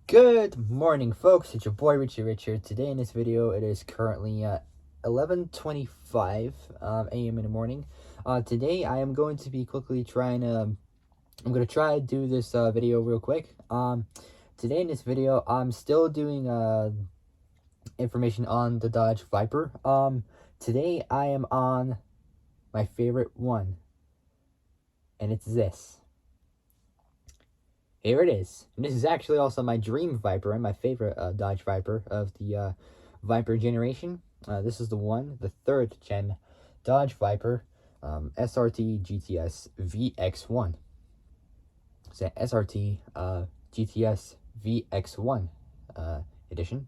Good morning, folks. It's your boy Richie Richard. Today in this video, it is currently 11:25 a.m. in the morning. Today I am going to be quickly trying to. I'm gonna try to do this video real quick. Today in this video, I'm still doing information on the Dodge Viper. Today I am on my favorite one, and it's this. Here it is. And this is actually also my dream Viper and my favorite Dodge Viper of the Viper generation. This is the third gen Dodge Viper SRT GTS VX1. So SRT GTS VX1 edition.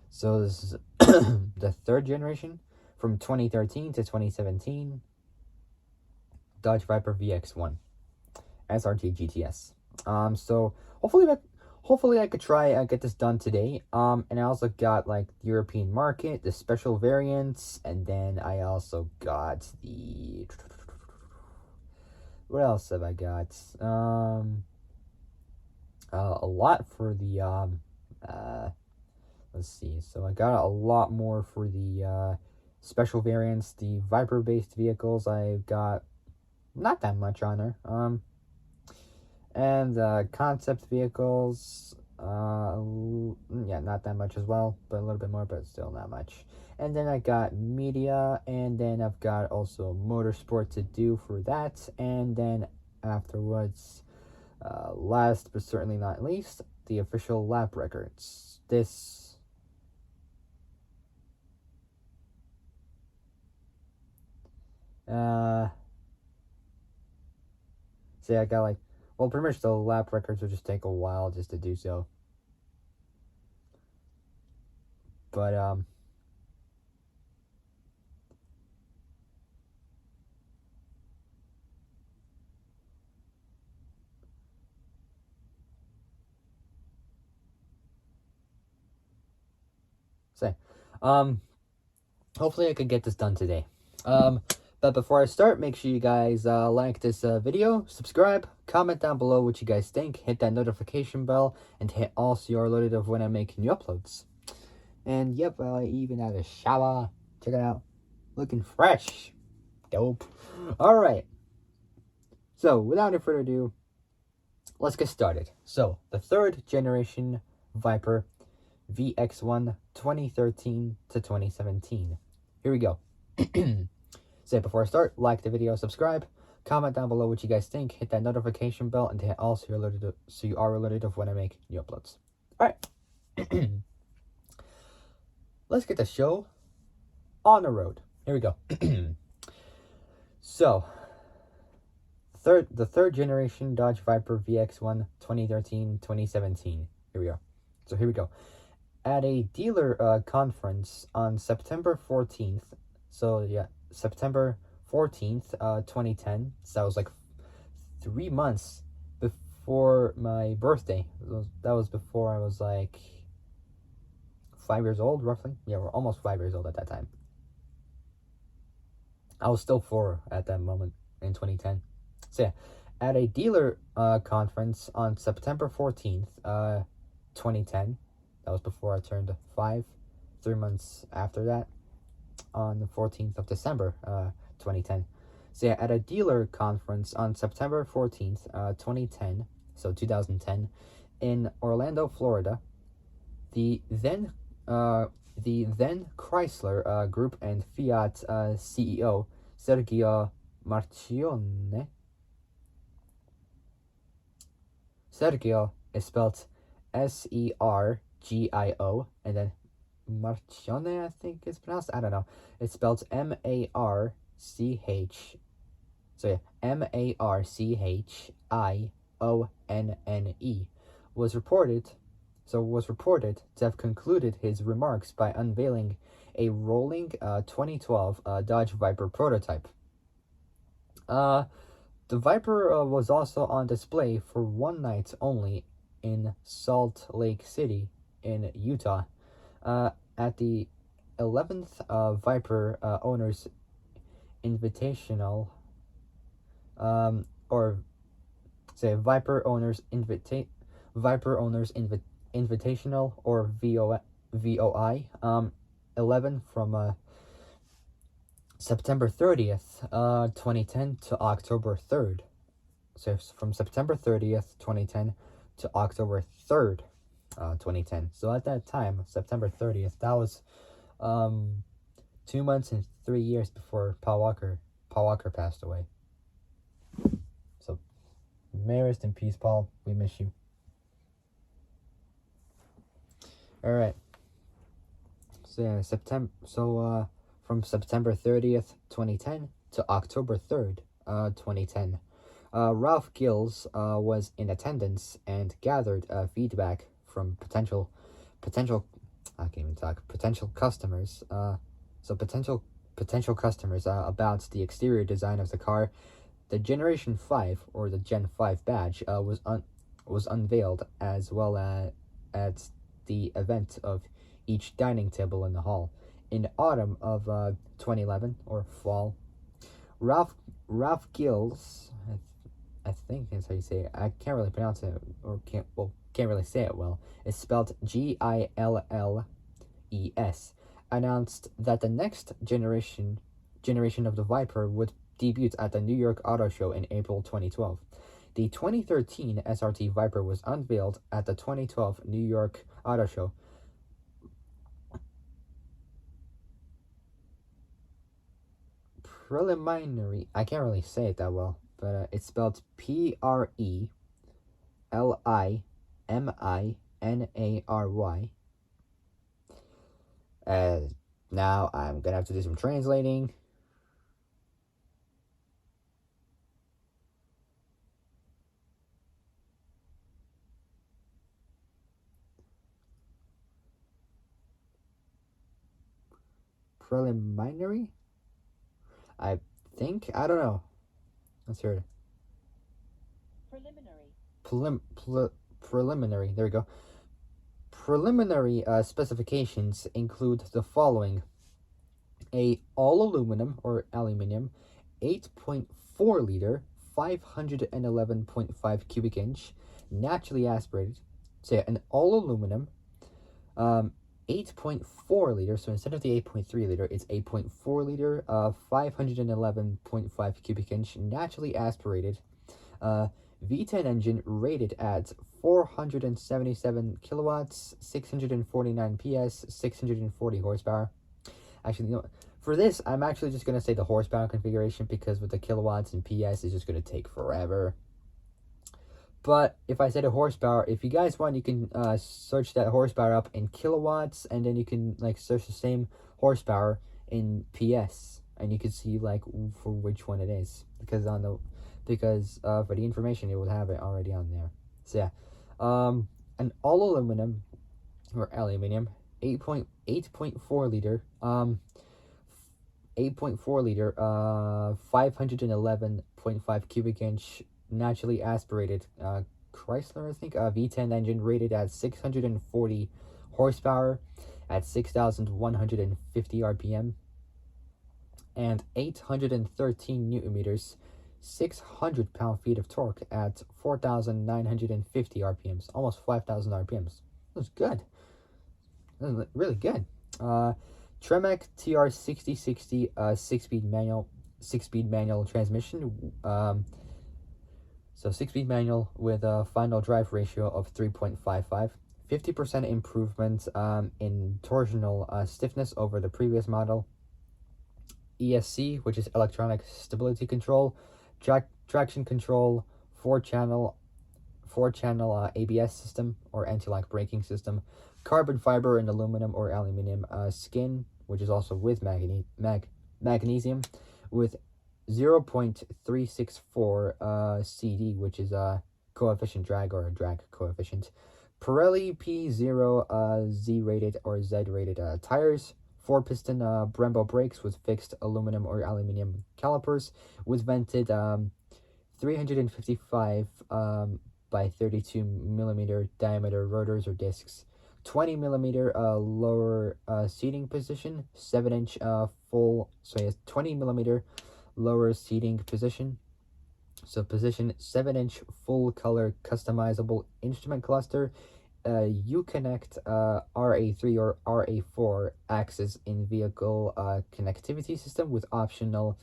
So this is the third generation from 2013 to 2017. Dodge Viper VX1 SRT GTS. So hopefully I could try get this done today. And I also got like the European market, the special variants, and then I also got the what else have I got? A lot for the let's see. So I got a lot more for the special variants, the Viper based vehicles. I've got not that much on there. And concept vehicles, yeah, not that much as well, but a little bit more, but still not much. And then I got media, and then I've got also motorsport to do for that. And then afterwards, last but certainly not least, the official lap records. See, I got like, well, pretty much the lap records will just take a while just to do so. But, hopefully I could get this done today. But before I start, make sure you guys like this video, subscribe, comment down below what you guys think, hit that notification bell, and hit all so you're alerted of when I make new uploads. And yep, I even had a shower. Check it out. Looking fresh. Dope. Alright. So, without any further ado, let's get started. So, the third generation Viper VX1 2013 to 2017. Here we go. So before I start, like the video, subscribe, comment down below what you guys think, hit that notification bell, and hit all so you are alerted of when I make new uploads. Alright. Let's get the show on the road. Here we go. So, the third generation Dodge Viper VX1 2013-2017. Here we go. So here we go. At a dealer conference on September 14th, so yeah, September 14th, 2010, so that was like 3 months before my birthday. That was before I was like 5 years old, roughly. Yeah, we're almost 5 years old at that time. I was still 4 at that moment in 2010. So yeah, at a dealer conference on September 14th, 2010, that was before I turned 5, 3 months after that, on the 14th of December, 2010. So yeah, at a dealer conference on September 14th, 2010, so 2010, in Orlando, Florida, the then Chrysler Group and Fiat CEO Sergio Marchionne. Sergio is spelled Sergio, and then Marchionne, I think it's pronounced. I don't know. It's spelled March. So yeah, Marchione was reported to have concluded his remarks by unveiling a rolling 2012 Dodge Viper prototype. The Viper was also on display for one night only in Salt Lake City in Utah. At the 11th Viper Owners Invitational, Viper Owners Viper Owners Invitational, or VOI, 11 from September 30th, 2010 to October 3rd. So from September 30th, 2010 to October 3rd, 2010. So at that time, September 30th, that was 2 months and 3 years before Paul Walker passed away. So may rest in peace, Paul. We miss you. All right. So yeah, from September 30th, 2010 to October 3rd, 2010. Ralph Gills was in attendance and gathered feedback from potential I can't even talk, potential customers. Potential customers about the exterior design of the car. The Generation 5, or the Gen 5 badge, was unveiled, as well as at the event of each dining table in the hall. In autumn of 2011, or fall, Ralph Gills, I think that's how you say it. I can't really pronounce it, or can't really say it well. It's spelled Gilles. Announced that the next generation of the Viper would debut at the New York Auto Show in April 2012. The 2013 SRT Viper was unveiled at the 2012 New York Auto Show. Preliminary, I can't really say it that well, but it's spelled PRELIMINARY. Now I'm gonna have to do some translating. Preliminary? I think? I don't know. Let's hear it. Preliminary. There we go. Preliminary specifications include the following: a all aluminum or aluminium 8.4 liter 511.5 cubic inch naturally aspirated. So an all aluminum 8.4 liter, so instead of the 8.3 liter, it's 8.4 liter 511.5 cubic inch naturally aspirated V10 engine rated at 477 kilowatts, 649 PS, 640 horsepower. Actually, you know, for this, I'm actually just going to say the horsepower configuration, because with the kilowatts and PS, it's just going to take forever. But if I said a horsepower, if you guys want, you can search that horsepower up in kilowatts, and then you can like search the same horsepower in PS, and you can see like for which one it is, because for the information it would have it already on there. So yeah, an all aluminum or aluminium 8.4 liter 511.5 cubic inch naturally aspirated Chrysler, I think, V10 engine rated at 640 horsepower at 6,150 RPM and 813 newton meters, 600 pound-feet of torque at 4,950 RPMs, almost 5,000 RPMs. That's good. That's really good. Tremec TR6060 six-speed manual transmission. So 6-speed manual with a final drive ratio of 3.55. 50% improvement in torsional stiffness over the previous model. ESC, which is electronic stability control, traction control, four-channel ABS system or anti-lock braking system, carbon fiber and aluminum or aluminium skin, which is also with magnesium, with 0.364 CD, which is a coefficient drag or a drag coefficient. Pirelli P0 Z-rated or Z-rated tires. 4-piston Brembo brakes with fixed aluminum or aluminium calipers with vented 355 by 32 millimeter diameter rotors or discs. 20 millimeter lower seating position. 7-inch full. So yes, 20 millimeter lower seating position. So position 7-inch full color customizable instrument cluster. Uconnect RA3 or RA4 access in vehicle connectivity system with optional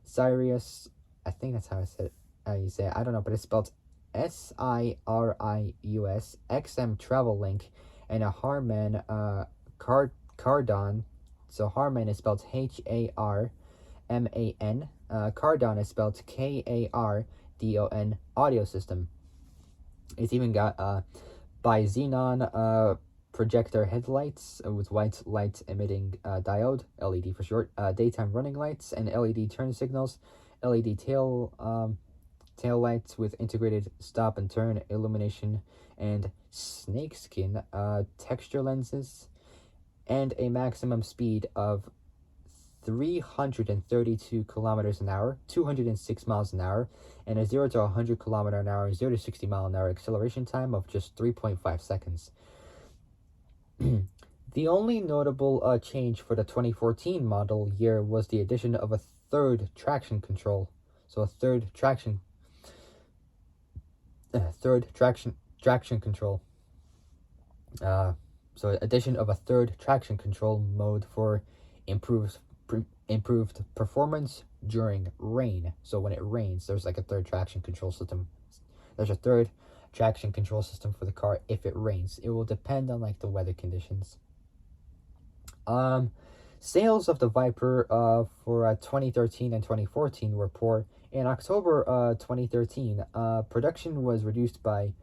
Sirius. I think that's how I said it. How you say it. I don't know, but it's spelled SIRIUS XM Travel Link and a Harman Cardon. So Harman is spelled HARMAN. Cardon is spelled KARDON audio system. It's even got by xenon projector headlights with white light emitting diode, LED for short, daytime running lights, and LED turn signals, LED tail lights with integrated stop and turn illumination, and snakeskin texture lenses, and a maximum speed of 332 kilometers an hour, 206 miles an hour, and a 0 to 100 kilometer an hour, 0 to 60 mile an hour acceleration time of just 3.5 seconds. The only notable change for the 2014 model year was the addition of a third traction control. So a third traction control. So addition of a third traction control mode for improved performance during rain. So when it rains, there's like a third traction control system. There's a third traction control system for the car if it rains. It will depend on like the weather conditions. Sales of the Viper for 2013 and 2014 were poor. In October 2013, production was reduced by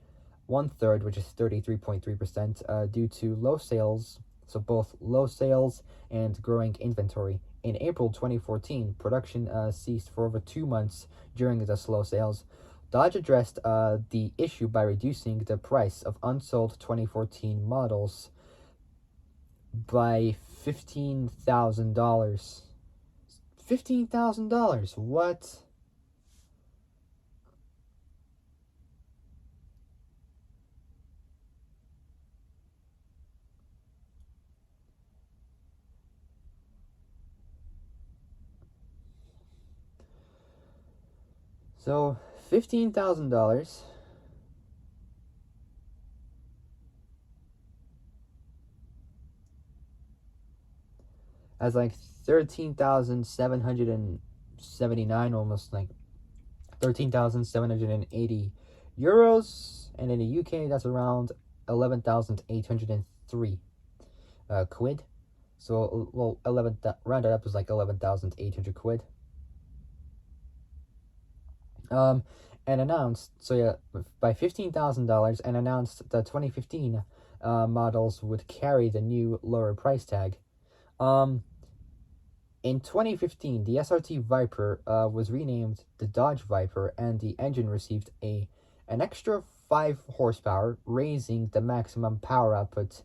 1/3, which is 33.3%, due to low sales. So both low sales and growing inventory. In April 2014, production ceased for over 2 months during the slow sales. Dodge addressed the issue by reducing the price of unsold 2014 models by $15,000. $15,000. What? So $15,000. As like 13,779, almost like 13,780 euros, and in the UK that's around 11,803 quid. So well, rounded up is like 11,800 quid. And announced, so yeah, by $15,000, and announced the 2015 models would carry the new lower price tag. In 2015, the SRT Viper was renamed the Dodge Viper, and the engine received an extra 5 horsepower, raising the maximum power output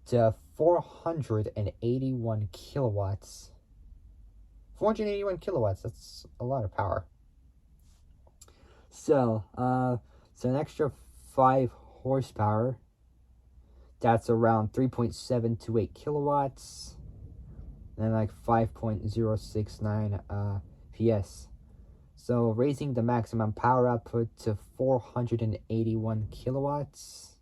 to 481 kilowatts. 481 kilowatts, that's a lot of power. So an extra 5 horsepower, that's around 3.728 kilowatts. And like 5.069 PS. So raising the maximum power output to 481 kilowatts.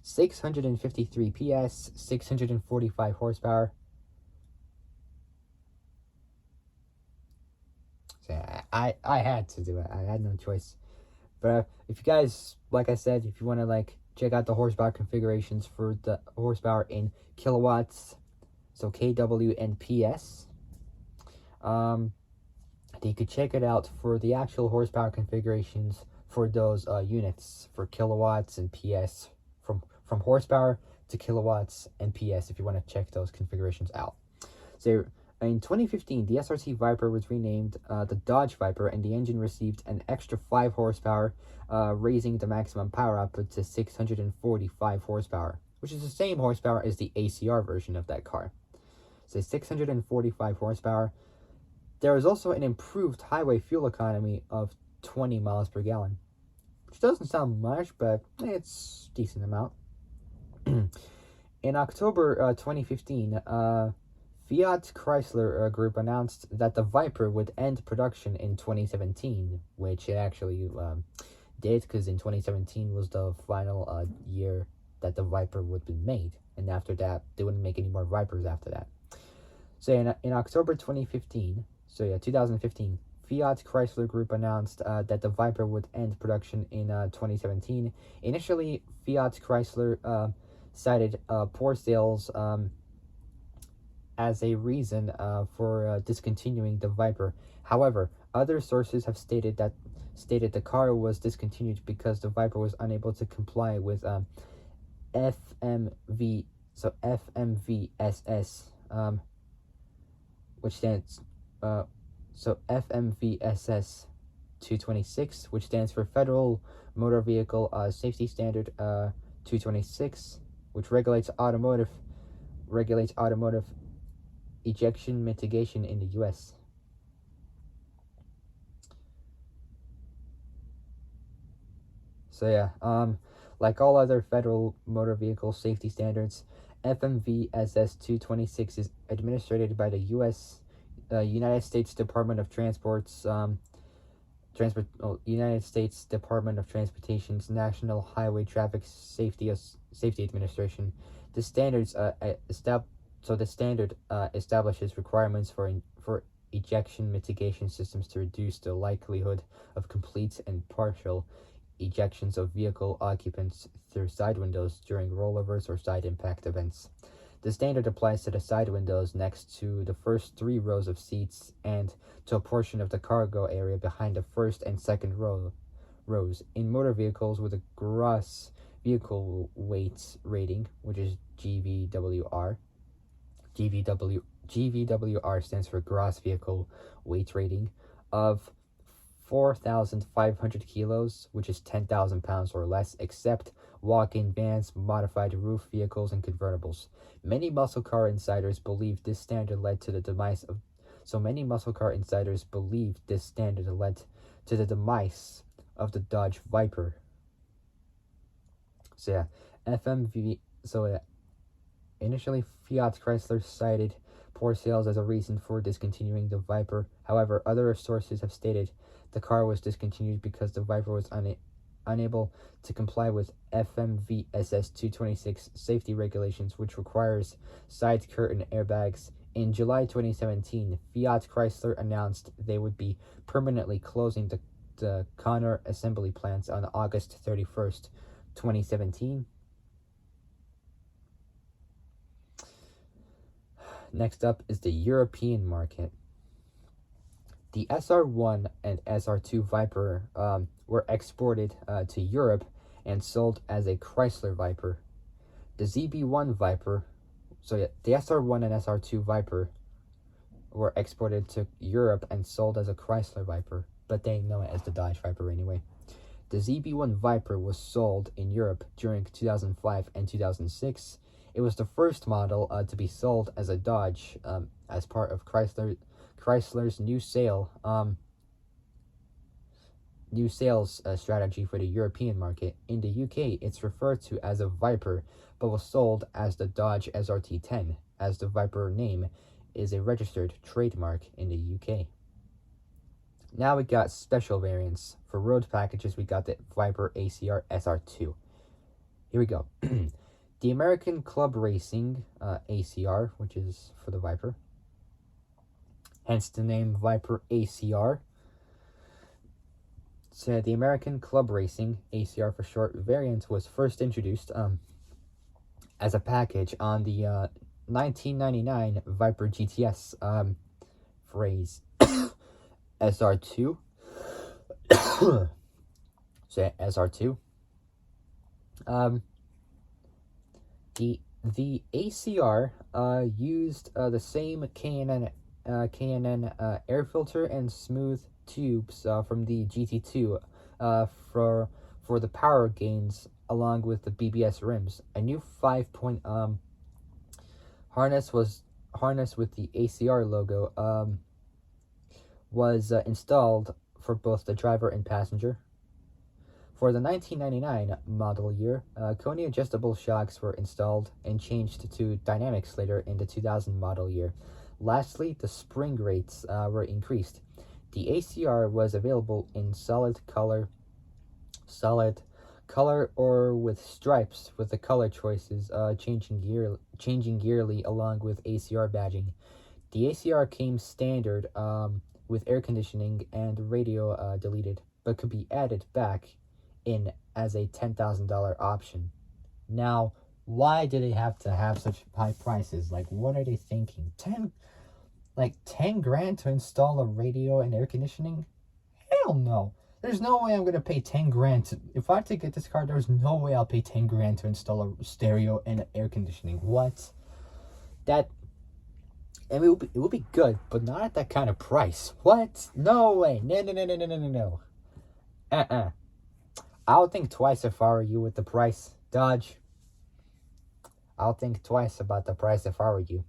653 PS, 645 horsepower. So I had to do it. I had no choice. But if you guys, like I said, if you want to like check out the horsepower configurations for the horsepower in kilowatts, so kW and PS, you could check it out for the actual horsepower configurations for those units for kilowatts and PS, from horsepower to kilowatts and PS, if you want to check those configurations out. So in 2015, the SRT Viper was renamed the Dodge Viper, and the engine received an extra 5 horsepower, raising the maximum power output to 645 horsepower, which is the same horsepower as the ACR version of that car. So 645 horsepower. There is also an improved highway fuel economy of 20 miles per gallon, which doesn't sound much, but it's a decent amount. In October 2015, Fiat Chrysler Group announced that the Viper would end production in 2017, which it actually did, because in 2017 was the final year that the Viper would be made, and after that they wouldn't make any more Vipers after that. So in October 2015, 2015, Fiat Chrysler Group announced that the Viper would end production in 2017. Initially, Fiat Chrysler cited poor sales as a reason for discontinuing the Viper. However, other sources have stated the car was discontinued because the Viper was unable to comply with FMV FMVSS, which stands FMVSS 226, which stands for Federal Motor Vehicle Safety Standard 226, which regulates automotive ejection mitigation in the U.S. So yeah, like all other federal motor vehicle safety standards, FMVSS 226 is administered by the United States Department of United States Department of Transportation's National Highway Traffic Safety Administration. The standards the standard establishes requirements for ejection mitigation systems to reduce the likelihood of complete and partial ejections of vehicle occupants through side windows during rollovers or side impact events. The standard applies to the side windows next to the first 3 rows of seats and to a portion of the cargo area behind the first and second rows. In motor vehicles with a gross vehicle weight rating, which is GVWR, GVWR stands for gross vehicle weight rating, of 4,500 kilos, which is 10,000 pounds or less, except walk-in vans, modified roof vehicles, and convertibles. Many muscle car insiders believe this standard led to the demise of the Dodge Viper. So yeah, FMV. So yeah, initially Fiat Chrysler cited poor sales as a reason for discontinuing the Viper. However, other sources have stated the car was discontinued because the Viper was unable to comply with FMVSS 226 safety regulations, which requires side curtain airbags. In July 2017, Fiat Chrysler announced they would be permanently closing the Connor assembly plants on August 31st, 2017. Next up is the European market. The SR1 and SR2 Viper were exported to Europe and sold as a Chrysler Viper. The ZB1 Viper, the SR1 and SR2 Viper were exported to Europe and sold as a Chrysler Viper, but they know it as the Dodge Viper anyway. The ZB1 Viper was sold in Europe during 2005 and 2006. It was the first model to be sold as a Dodge as part of Chrysler's new sales strategy for the European market. In the UK, it's referred to as a Viper, but was sold as the Dodge SRT10, as the Viper name is a registered trademark in the UK. Now we got special variants. For road packages, we got the Viper ACR SR2. Here we go. The American Club Racing ACR, which is for the Viper, hence the name Viper ACR. So the American Club Racing ACR for short variant was first introduced as a package on the 1999 Viper GTS phrase SR2. So SR2. The ACR used the same K&N air filter and smooth tubes from the GT2 for the power gains, along with the BBS rims. A new 5-point harness with the ACR logo was installed for both the driver and passenger. For the 1999 model year, Kony adjustable shocks were installed and changed to dynamics later in the 2000 model year. Lastly, the spring rates were increased. The ACR was available in solid color or with stripes, with the color choices changing yearly along with ACR badging. The ACR came standard with air conditioning and radio deleted, but could be added back in as a $10,000 option. Now, why do they have to have such high prices? Like, what are they thinking? 10 grand to install a radio and air conditioning? Hell no. There's no way I'm gonna pay 10 grand to, if I have to get this car, there's no way I'll pay 10 grand to install a stereo and air conditioning. What? That, I mean, it will be good, but not at that kind of price. What? No way. No, no, no, no, no, no, no, no. I'll think twice if I were you with the price. Dodge. I'll think twice about the price if I were you.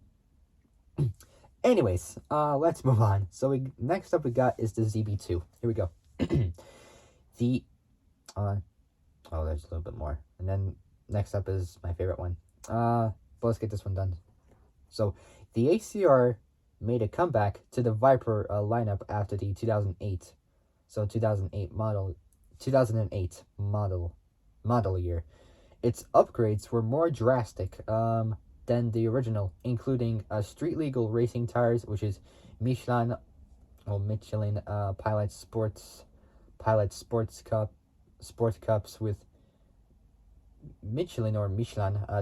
Anyways, let's move on. So next up we got is the ZB2. Here we go. There's a little bit more. And then next up is my favorite one. But let's get this one done. So the ACR made a comeback to the Viper lineup after the 2008 model year. Its upgrades were more drastic than the original, including street legal racing tires, which is Michelin Pilot Sports Cups with Michelin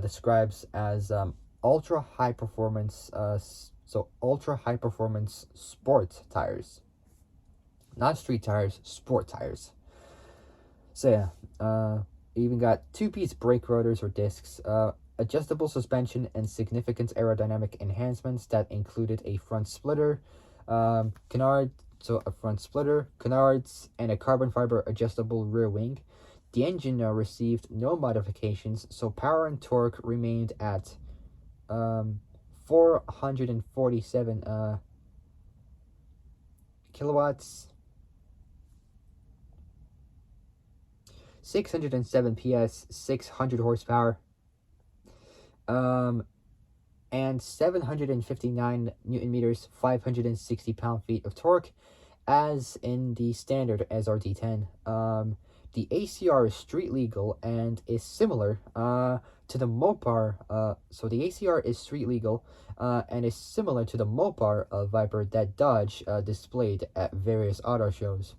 describes as ultra high performance sport tires, not street tires, sport tires. So yeah, even got two-piece brake rotors or discs, adjustable suspension, and significant aerodynamic enhancements that included a front splitter, canards, and a carbon fiber adjustable rear wing. The engine received no modifications, so power and torque remained at 447 kilowatts, 607 PS, 600 horsepower, and 759 newton meters, 560 pound-feet of torque, as in the standard SRT10. The ACR is street legal and is similar to the Mopar. So the ACR is street legal and is similar to the Mopar Viper that Dodge displayed at various auto shows.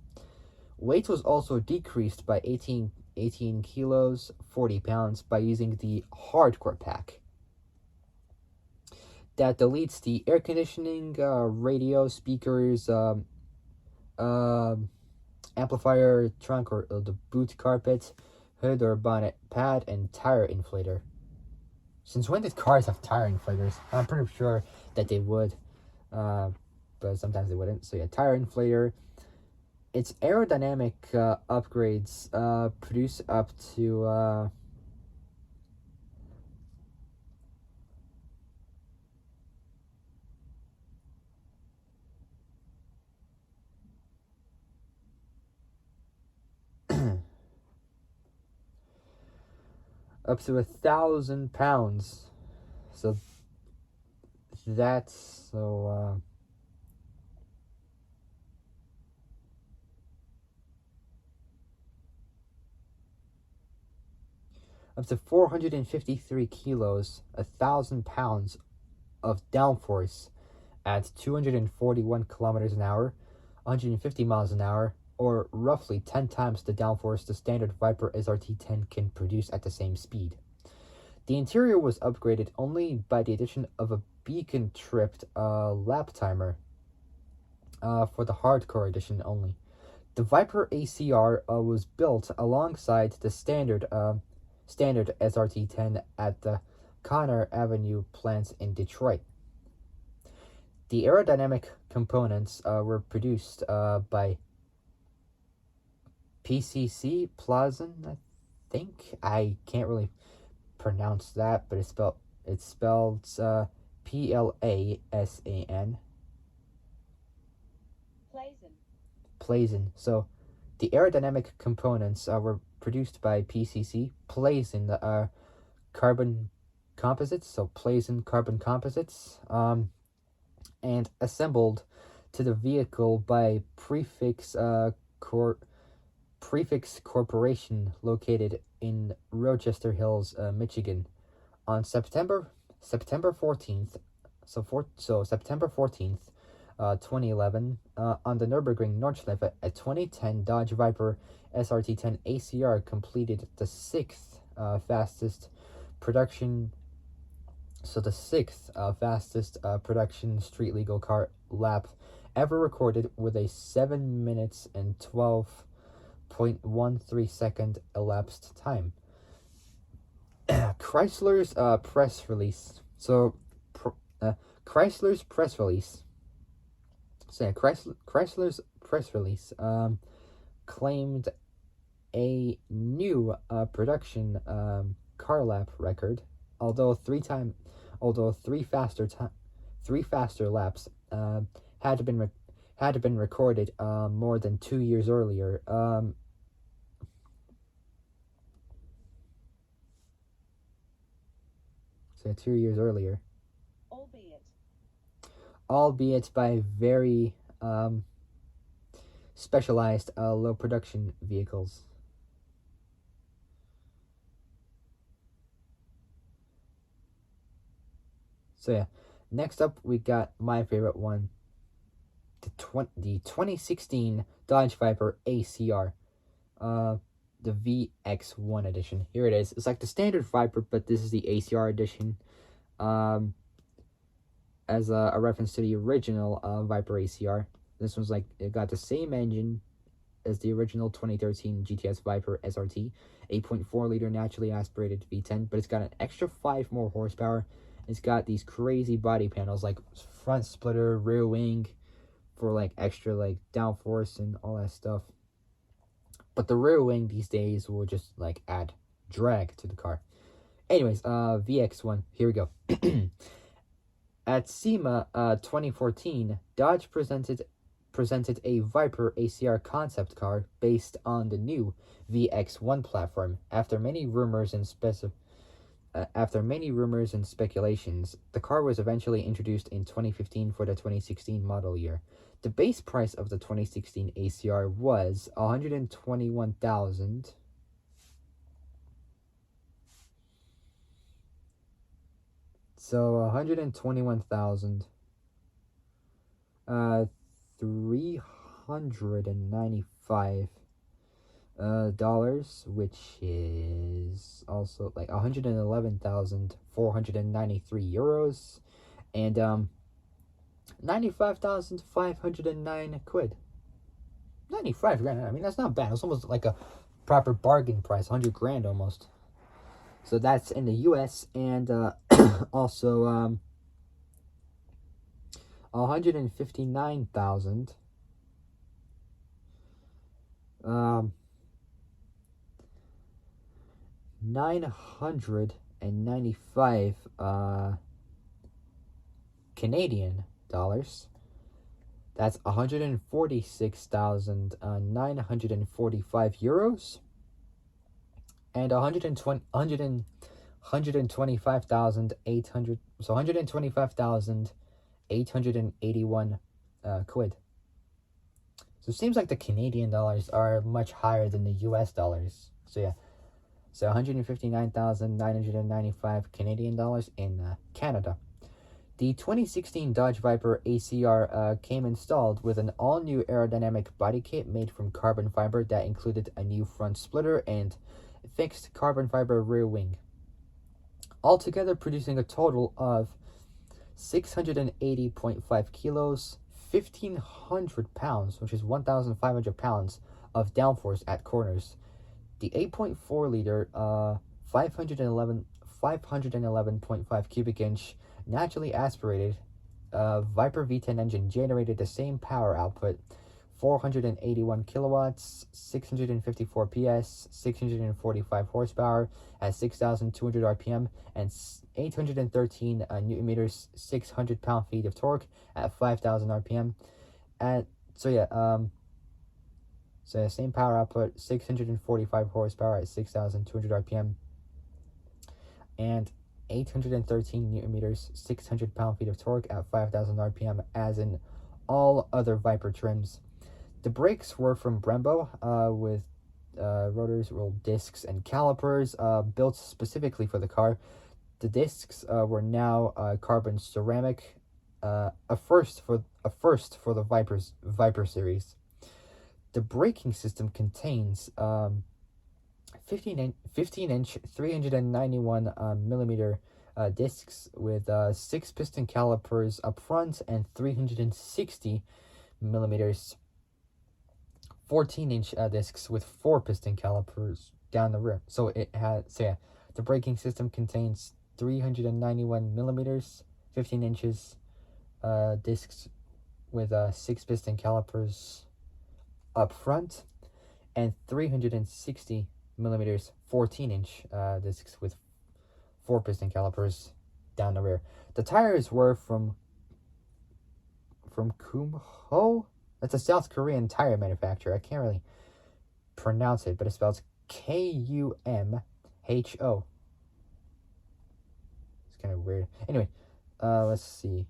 Weight was also decreased by 18 kilos, 40 pounds, by using the Hardcore Pack. That deletes the air conditioning, radio, speakers, amplifier, trunk or the boot carpet, hood or bonnet pad, and tire inflator. Since when did cars have tire inflators? I'm pretty sure that they would, but sometimes they wouldn't. So yeah, tire inflator. Its aerodynamic upgrades produce up to up to 1,000 pounds. So that's up to 453 kilos, 1,000 pounds of downforce at 241 kilometers an hour, 150 miles an hour, or roughly 10 times the downforce the standard Viper SRT10 can produce at the same speed. The interior was upgraded only by the addition of a beacon-tripped lap timer for the hardcore edition only. The Viper ACR was built alongside the standard SRT10 at the Conner Avenue plant in Detroit. The aerodynamic components were produced by PCC Plazan, I think. I can't really pronounce that, but it's spelled Plasan. Plazan. So The aerodynamic components were produced by PCC, plays in the carbon composites, so plays in carbon composites, and assembled to the vehicle by Prefix Corporation, located in Rochester Hills, Michigan, on September 14th. So September 14th, 2011, on the Nürburgring Nordschleife, a 2010 Dodge Viper SRT10 ACR completed the fastest production. The sixth fastest production street legal car lap ever recorded, with a 7 minutes and 12.13 second elapsed time. Chrysler's press release. Chrysler's press release. Chrysler's press release claimed a new production car lap record, although three faster laps had been recorded more than 2 years earlier. So 2 years earlier, albeit by very specialized low production vehicles. So yeah, next up we got my favorite one, the 2016 Dodge Viper ACR, the VX1 edition. Here it is. It's like the standard Viper, but this is the ACR edition. As a reference to the original Viper ACR. This one's like, it got the same engine as the original 2013 GTS Viper SRT, 8.4 liter naturally aspirated V10, but it's got an extra 5 more horsepower. It's got these crazy body panels, like front splitter, rear wing, for like extra like downforce and all that stuff. But the rear wing these days will just like add drag to the car. Anyways, VX1, here we go. At SEMA 2014, Dodge presented a Viper ACR concept car based on the new VX1 platform. After many rumors and speculations, the car was eventually introduced in 2015 for the 2016 model year. The base price of the 2016 ACR was $121,000. So $395 dollars, which is also like 111,493 euros, and 95,509 quid. 95 grand. I mean, that's not bad. It's almost like a proper bargain price, 100 grand almost. So that's in the US, and also 159,000 995 Canadian dollars. That's 146,945 euros, and 125,800. So 125,881 quid. So it seems like the Canadian dollars are much higher than the US dollars. So yeah. So 159,995 Canadian dollars in Canada. The 2016 Dodge Viper ACR came installed with an all-new aerodynamic body kit made from carbon fiber that included a new front splitter and fixed carbon fiber rear wing, altogether producing a total of 680.5 kilos, 1,500 pounds, which is 1,500 pounds of downforce at corners. The 8.4 liter, 511.5 cubic inch naturally aspirated Viper V10 engine generated the same power output: 481 kilowatts, 654 PS, 645 horsepower at 6,200 RPM, and 813 newton meters, 600 pound-feet of torque at 5,000 RPM. So same power output, 645 horsepower at 6,200 RPM, and 813 newton meters, 600 pound-feet of torque at 5,000 RPM, as in all other Viper trims. The brakes were from Brembo, with rotors, rolled discs, and calipers, built specifically for the car. The discs were now carbon ceramic, a first for the Viper series. The braking system contains 15 inch 391 millimeter discs with 6 piston calipers up front and 360 millimeters 14-inch discs with 4 piston calipers down the rear. So the braking system contains 391 millimeters, 15 inches discs with 6 piston calipers up front, and 360 millimeters 14-inch discs with 4 piston calipers down the rear. The tires were from Kumho. That's a South Korean tire manufacturer. I can't really pronounce it, but it spells Kumho. It's kind of weird. Anyway, let's see.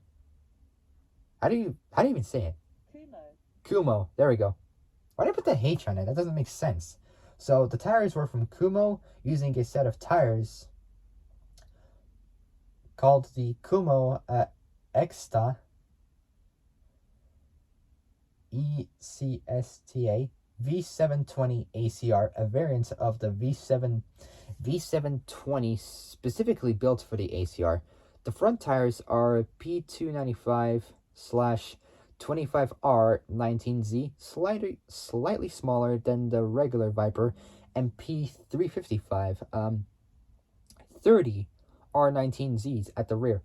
How do you even say it? Kumo. There we go. Why did I put the H on it? That doesn't make sense. So the tires were from Kumo, using a set of tires called the Kumo Exta ECSTA V720 ACR, a variant of the V720 specifically built for the ACR. The front tires are P295/25R19Z, slightly smaller than the regular Viper, and P355 30R19Zs at the rear.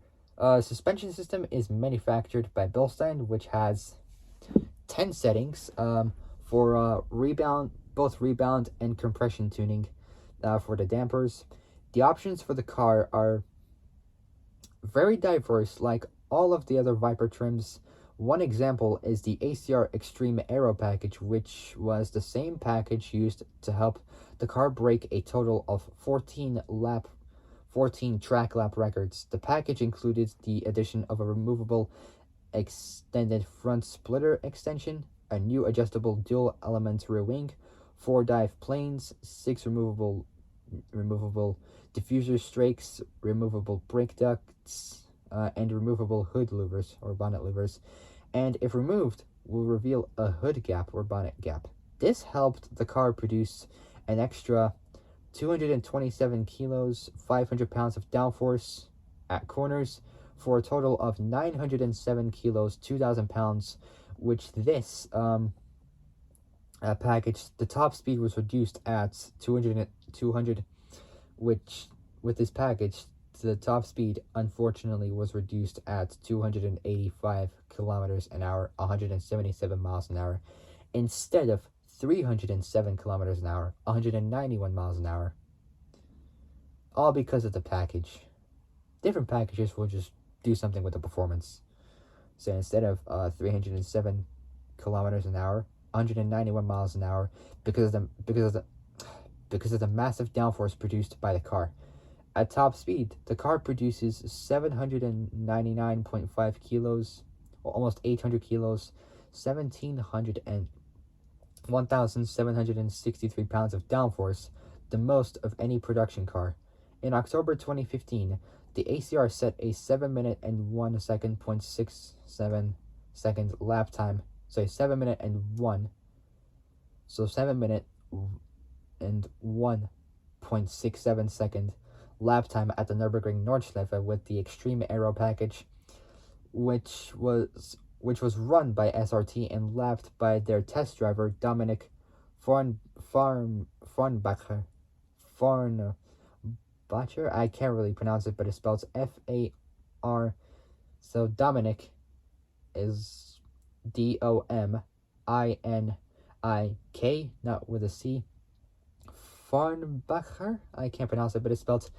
Suspension system is manufactured by Bilstein, which has 10 settings for both rebound and compression tuning for the dampers. The options for the car are very diverse, like all of the other Viper trims. One example is the ACR Extreme Aero package, which was the same package used to help the car break a total of 14 track lap records. The package included the addition of a removable extended front splitter extension, a new adjustable dual element rear wing, 4 dive planes, 6 removable diffuser strakes, removable brake ducts, and removable hood louvers or bonnet louvers, and if removed will reveal a hood gap or bonnet gap. This helped the car produce an extra 227 kilos, 500 pounds of downforce at corners, for a total of 907 kilos, 2,000 pounds, which this package, the top speed was reduced at 200, which with this package, the top speed unfortunately was reduced at 285 kilometers an hour, 177 miles an hour, instead of 307 kilometers an hour, 191 miles an hour. All because of the package. Different packages will just do something with the performance. So instead of 307 kilometers an hour, 191 miles an hour, because of the massive downforce produced by the car. At top speed, the car produces 799.5 kilos, or almost 800 kilos, 1,763 pounds of downforce, the most of any production car. In October 2015, the ACR set a 7 minute and 1 second 0.67 second lap time. So 7 minute and 1. So 7 minute and 1.67 second lap time at the Nürburgring Nordschleife with the Extreme Aero package, which was run by SRT and lapped by their test driver Dominic Farnbacher. I can't really pronounce it, but it spells F-A-R. So Dominic is D-O-M-I-N-I-K, not with a C. Farnbacher? I can't pronounce it, but it's spelled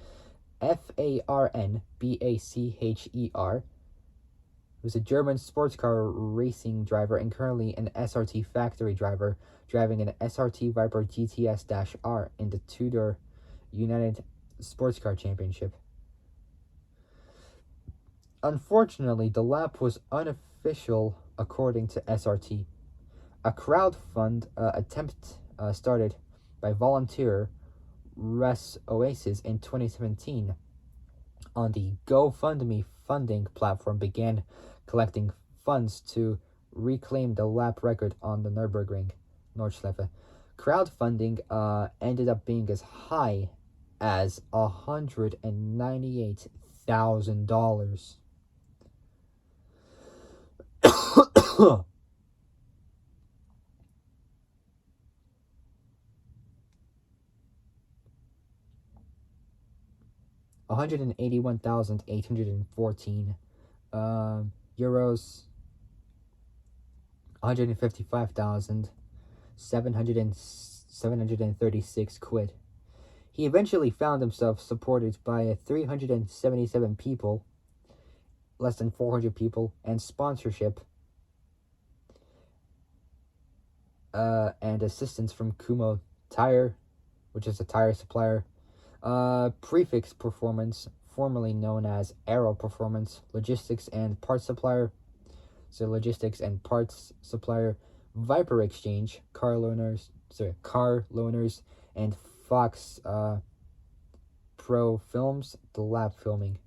Farnbacher. Who's a German sports car racing driver and currently an SRT factory driver. driving an SRT Viper GTS-R in the two-door United Sports Car Championship. Unfortunately, the lap was unofficial according to SRT. A crowdfund attempt started by volunteer Res Oasis in 2017 on the GoFundMe funding platform began collecting funds to reclaim the lap record on the Nürburgring Nordschleife. Crowdfunding ended up being as high as $198,000. $181,814 euros, 155,736 quid. He eventually found himself supported by 377 people, less than 400 people, and sponsorship and assistance from Kumo Tire, which is a tire supplier, Prefix Performance, formerly known as Aero Performance, logistics and parts supplier, Viper Exchange, car loaners, and Fox Pro Films, the lap filming,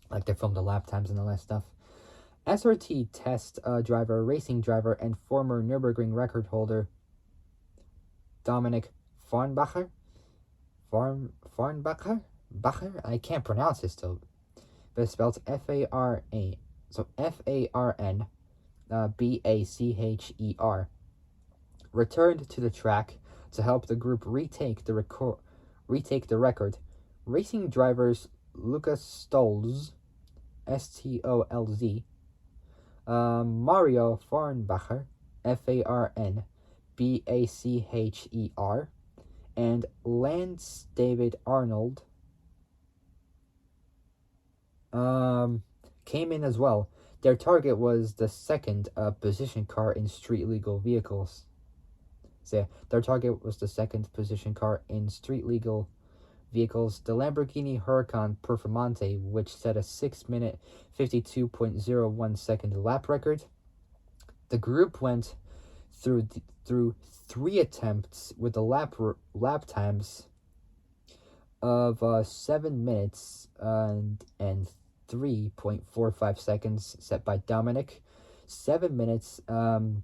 like they filmed the lap times and all that stuff. SRT test driver, racing driver, and former Nürburgring record holder Dominic Farnbacher. I can't pronounce it still, but it's spelled F-A-R-A. So F-A-R-N-B-A-C-H-E-R. Returned to the track to help the group retake the record. Racing drivers Lucas Stolz, S-T-O-L-Z, Mario Farnbacher, F-A-R-N-B-A-C-H-E-R, and Lance David Arnold came in as well. Their target was the second position car in street legal vehicles. So their target was the second position car in street legal vehicles, the Lamborghini Huracan Performante, which set a 6-minute 52.01 second lap record. The group went through 3 attempts with the lap times of 7 minutes and 3.45 seconds set by Dominic, 7 minutes 3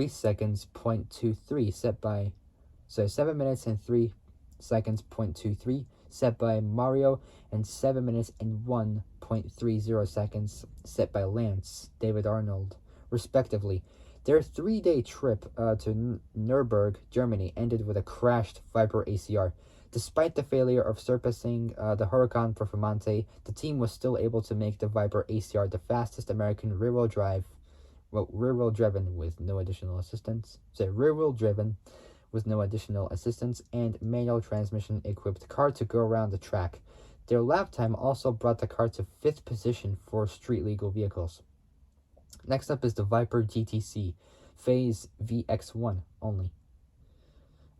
seconds 0.23 set by 7 minutes and 3 seconds 0.23 set by Mario, and 7 minutes and 1.30 seconds set by Lance David Arnold, respectively. Their 3-day trip to Nuremberg, Germany, ended with a crashed Viper ACR. Despite the failure of surpassing the Huracan Performante, the team was still able to make the Viper ACR the fastest American rear-wheel driven with no additional assistance. Rear-wheel driven with no additional assistance and manual transmission equipped car to go around the track. Their lap time also brought the car to 5th position for street legal vehicles. Next up is the Viper GTC, Phase VX1 only.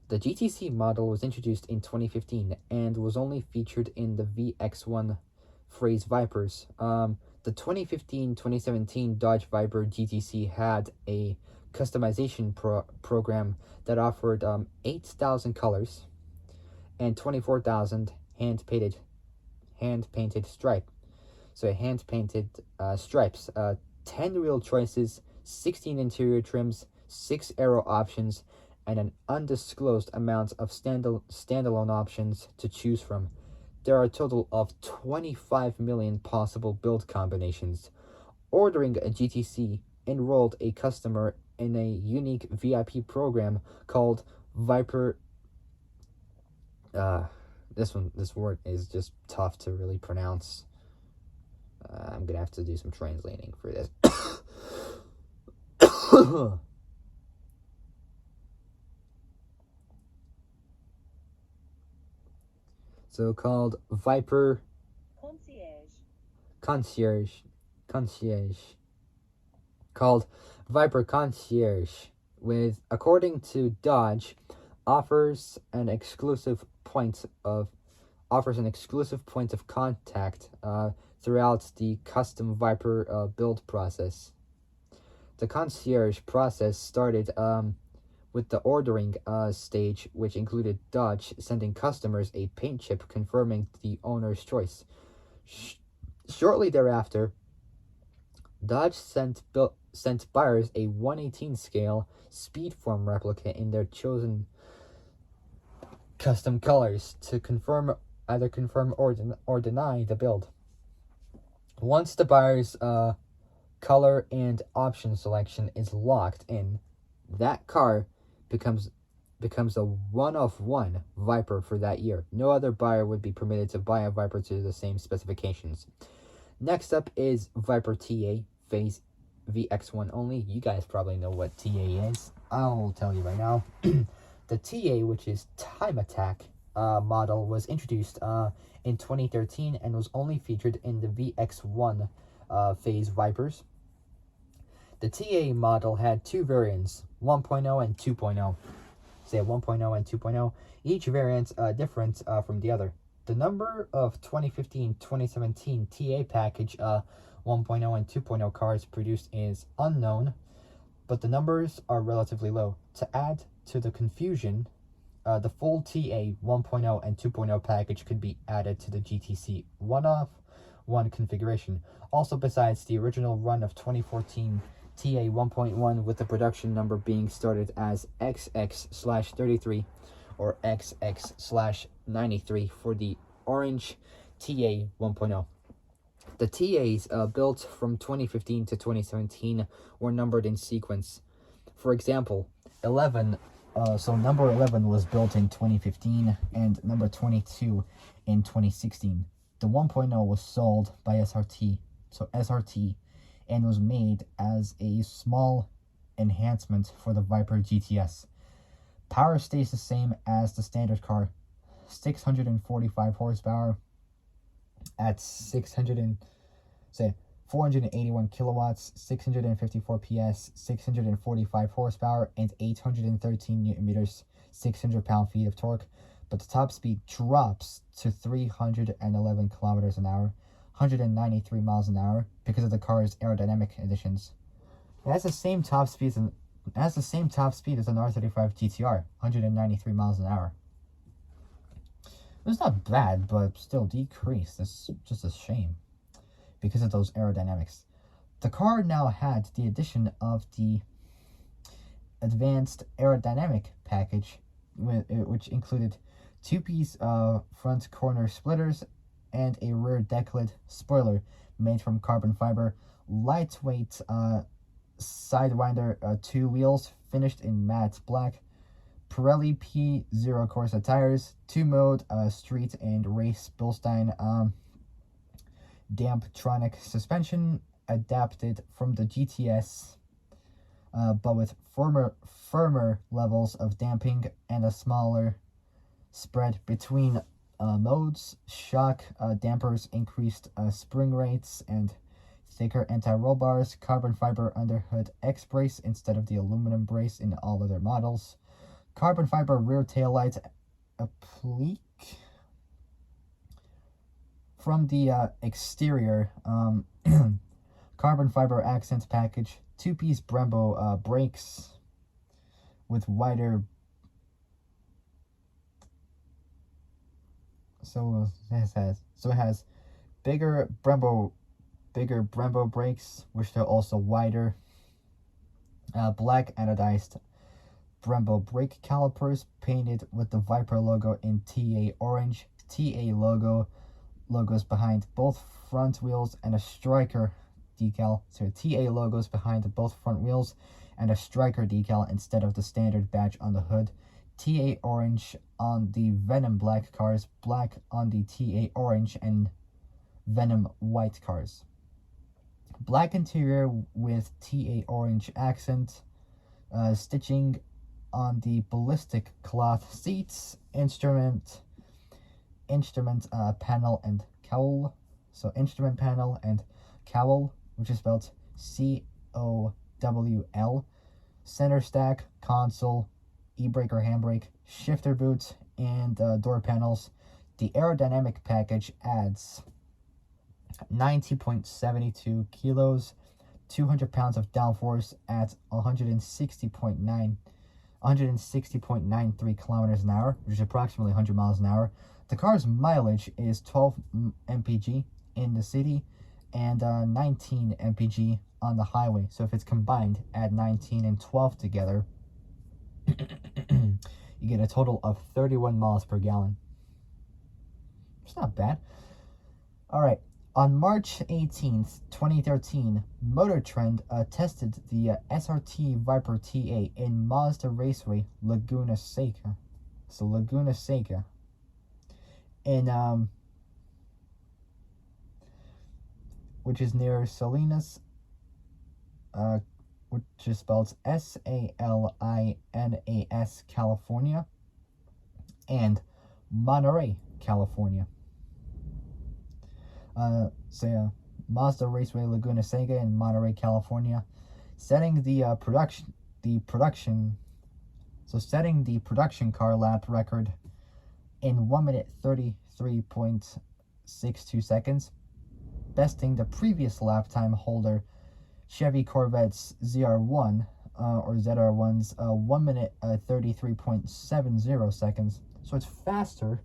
The GTC model was introduced in 2015 and was only featured in the VX1 Phase Vipers. The 2015-2017 Dodge Viper GTC had a customization program that offered 8,000 colors and 24,000 hand-painted stripes. 10 wheel choices, 16 interior trims, 6 aero options, and an undisclosed amount of standalone options to choose from. There are a total of 25 million possible build combinations. Ordering a GTC enrolled a customer in a unique VIP program called Viper. This word is just tough to really pronounce. I'm gonna have to do some translating for this. So called Viper Concierge. called Viper Concierge, according to Dodge, offers an exclusive point of contact throughout the custom Viper build process. The concierge process started with the ordering stage, which included Dodge sending customers a paint chip confirming the owner's choice. Shortly thereafter, Dodge sent buyers a 1/18 scale Speedform replica in their chosen custom colors to either confirm or deny the build. Once the buyer's color and option selection is locked in, that car becomes a one-of-one Viper for that year. No other buyer would be permitted to buy a Viper to the same specifications. Next up is Viper TA Phase VX1 only. You guys probably know what TA is. I'll tell you right now. The TA, which is Time Attack model, was introduced in 2013 and was only featured in the VX1 phase Vipers. The TA model had two variants, 1.0 and 2.0. Say 1.0 and 2.0. Each variant different from the other. The number of 2015-2017 TA package 1.0 and 2.0 cars produced is unknown, but the numbers are relatively low. To add to the confusion, the full TA 1.0 and 2.0 package could be added to the GTC one-of-one configuration. Also, besides the original run of 2014 TA 1.1, with the production number being started as XX/33 or XX/93 for the orange TA 1.0. The TAs built from 2015 to 2017 were numbered in sequence. For example, number 11 was built in 2015 and number 22 in 2016. The 1.0 was sold by SRT, and was made as a small enhancement for the Viper GTS. Power stays the same as the standard car, 645 horsepower at 481 kilowatts, 654 PS, 645 horsepower, and 813 newton meters, 600 pound-feet of torque, but the top speed drops to 311 kilometers an hour, 193 miles an hour, because of the car's aerodynamic additions. It has the same top speed as an R35 GTR, 193 miles an hour. It's not bad, but still decreased. It's just a shame because of those aerodynamics. The car now had the addition of the advanced aerodynamic package, which included two-piece front corner splitters and a rear deck-lid spoiler made from carbon fiber, lightweight Sidewinder 2 wheels finished in matte black, Pirelli P0 Corsa tires, 2-mode street and race Bilstein Damptronic suspension adapted from the GTS, but with firmer levels of damping and a smaller spread between modes. Shock dampers, increased spring rates, and thicker anti-roll bars. Carbon fiber underhood X-brace instead of the aluminum brace in all other models. Carbon fiber rear taillight applique. From the exterior, carbon fiber accent package, two-piece Brembo brakes with wider. So it has bigger Brembo brakes, which are also wider. Black anodized Brembo brake calipers painted with the Viper logo in TA orange. TA logos behind both front wheels and a striker decal. So TA logos behind both front wheels and a striker decal instead of the standard badge on the hood. TA orange on the Venom black cars, black on the TA orange and Venom white cars. Black interior with TA orange accent, stitching on the ballistic cloth seats, instrument panel and cowl. So instrument panel and cowl, which is spelled COWL. WL, center stack, console, e-brake or handbrake, shifter boots, and door panels. The aerodynamic package adds 90.72 kilos, 200 pounds of downforce at 160.93 kilometers an hour, which is approximately 100 miles an hour. The car's mileage is 12 mpg in the city and 19 mpg on the highway. So if it's combined, add 19 and 12 together, you get a total of 31 miles per gallon. It's not bad. All right. On March 18th, 2013, Motor Trend tested the SRT Viper TA in Mazda Raceway, Laguna Seca. So Laguna Seca. In which is near Salinas, which is spelled Salinas, California, and Monterey, California. Mazda Raceway, Laguna Seca in Monterey, California, setting the production car lap record in 1 minute 33.62 seconds, besting the previous lap time holder Chevy Corvette's ZR1 or ZR1's 1 minute 33.70 seconds. So it's faster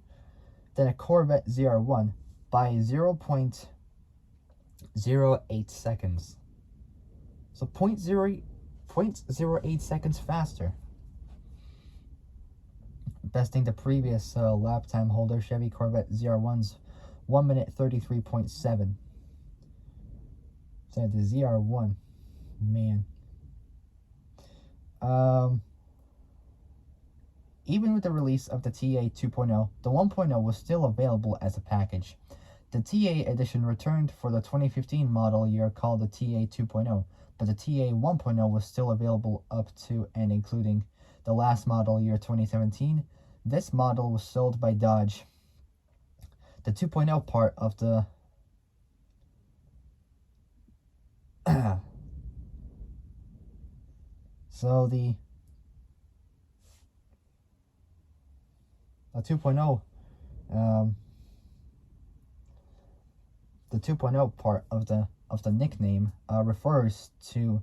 than a Corvette ZR1 by 0.08 seconds. So 0.08 seconds faster, besting the previous lap time holder Chevy Corvette ZR1's 1 minute 33.7. So the ZR1, man. Even with the release of the TA 2.0, the 1.0 was still available as a package. The TA edition returned for the 2015 model year called the TA 2.0, but the TA 1.0 was still available up to and including the last model year 2017. This model was sold by Dodge. The 2.0 part of the so the 2.0 the 2.0 part of the nickname refers to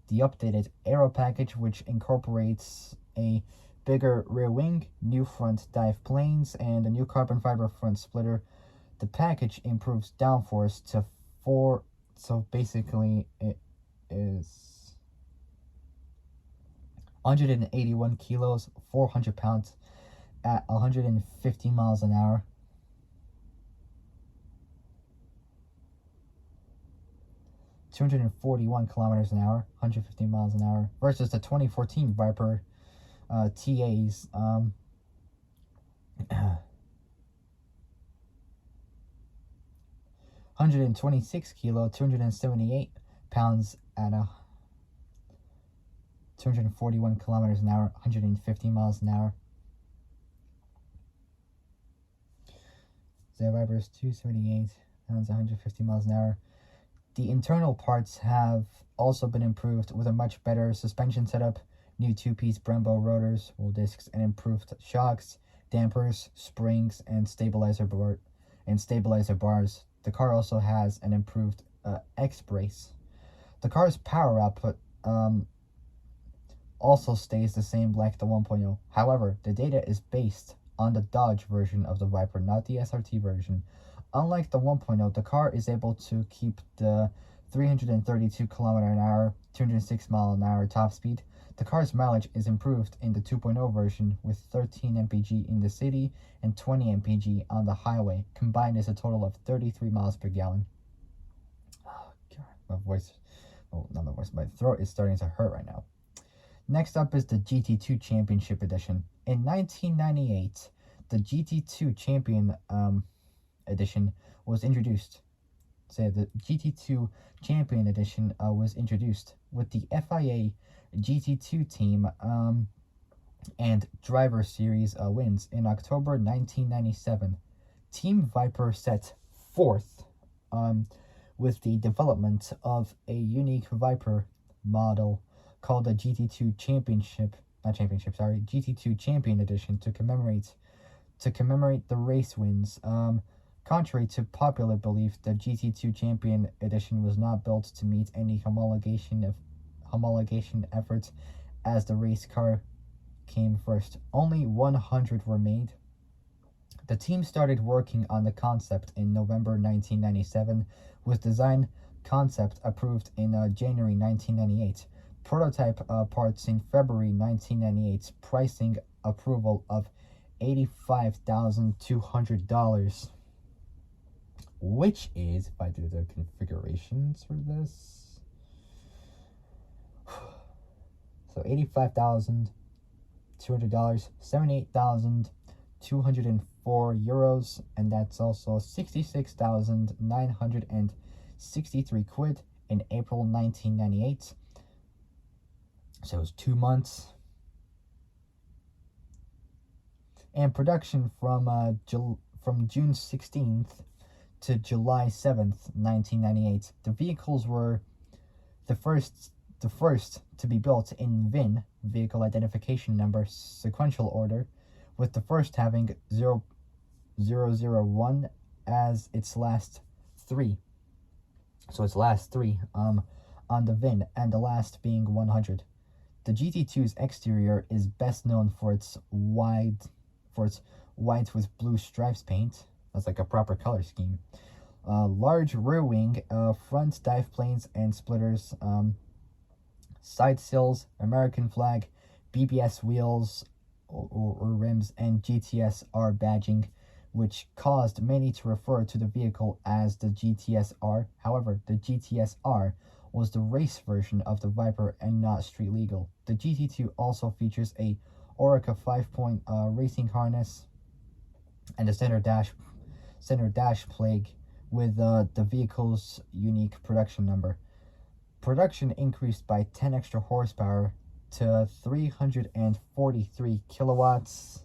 the updated aero package, which incorporates a bigger rear wing, new front dive planes, and a new carbon fiber front splitter. The package improves downforce to 4, so basically it is 181 kilos, 400 pounds at 150 miles an hour. 241 kilometers an hour, 150 miles an hour, versus the 2014 Viper TA's 126 kilo, 278 pounds at 241 kilometers an hour, 150 miles an hour. The Viper's 278 pounds, 150 miles an hour. The internal parts have also been improved with a much better suspension setup, new 2-piece Brembo rotors, roll discs, and improved shocks, dampers, springs, and stabilizer bars. The car also has an improved X-brace. The car's power output also stays the same like the 1.0. However, the data is based on the Dodge version of the Viper, not the SRT version. Unlike the 1.0, the car is able to keep the 332 km an hour, 206 mile an hour top speed. The car's mileage is improved in the 2.0 version with 13 mpg in the city and 20 mpg on the highway. Combined is a total of 33 miles per gallon. Oh god, my throat is starting to hurt right now. Next up is the GT2 Championship Edition. In 1998, the GT2 Champion Edition was introduced. So the GT2 Champion Edition was introduced with the FIA GT2 team and Driver Series wins in October 1997. Team Viper set fourth with the development of a unique Viper model called the GT2 Championship, not Championship, sorry, GT2 Champion Edition to commemorate the race wins. Contrary to popular belief, the GT2 Champion Edition was not built to meet any homologation efforts, as the race car came first. Only 100 were made. The team started working on the concept in November 1997, with design concept approved in January 1998. Prototype parts in February 1998. Pricing approval of $85,200, which is, if I do the configurations for this, so $85,200, €78,204, and that's also 66,963 quid in April 1998. So it was 2 months. And production from June 16th to July 7th, 1998. The vehicles were the first to be built in VIN, vehicle identification number, sequential order, with the first having 0001 as its last three. So its last three on the VIN, and the last being 100. The GT2's exterior is best known for its white with blue stripes paint. That's like a proper color scheme. Large rear wing, front dive planes and splitters, side sills, American flag, BBS wheels or rims, and GTS-R badging, which caused many to refer to the vehicle as the GTS-R. However, the GTS-R was the race version of the Viper and not street legal. The GT2 also features a Orica 5-point racing harness and a center dash plate with the vehicle's unique production number. Production increased by 10 extra horsepower to 343 kilowatts.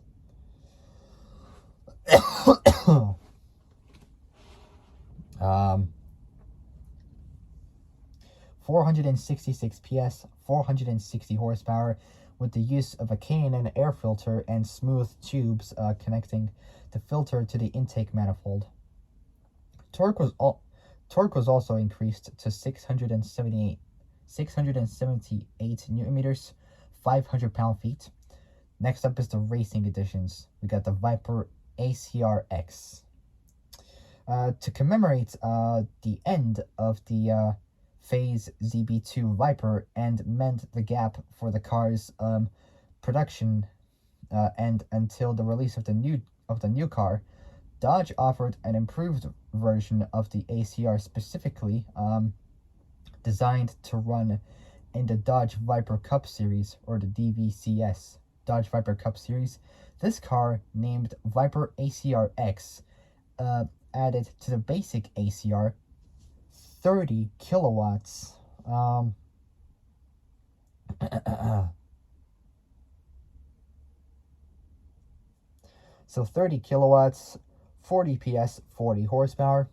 466 PS, 460 horsepower, with the use of a K&N air filter and smooth tubes connecting the filter to the intake manifold. Torque was also increased to 678 newton meters, 500 pound-feet. Next up is the racing editions. We got the Viper A.K.A. To commemorate the end of the Phase ZB2 Viper and mend the gap for the car's production and until the release of the new car, Dodge offered an improved version of the ACR, specifically designed to run in the Dodge Viper Cup Series, or the DVCS, Dodge Viper Cup Series. This car, named Viper ACR-X, added to the basic ACR 30 kilowatts. So 30 kilowatts, 40 PS, 40 horsepower.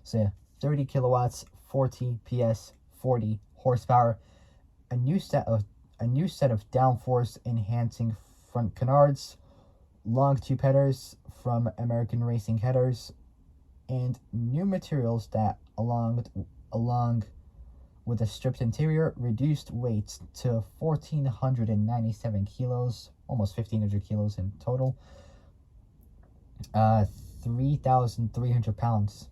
So yeah, 30 kilowatts, 40 PS, 40 horsepower. A new set of downforce enhancing front canards, long tube headers from American Racing Headers, and new materials that, along with a stripped interior, reduced weight to 1,497 kilos, almost 1,500 kilos in total. 3,300 pounds.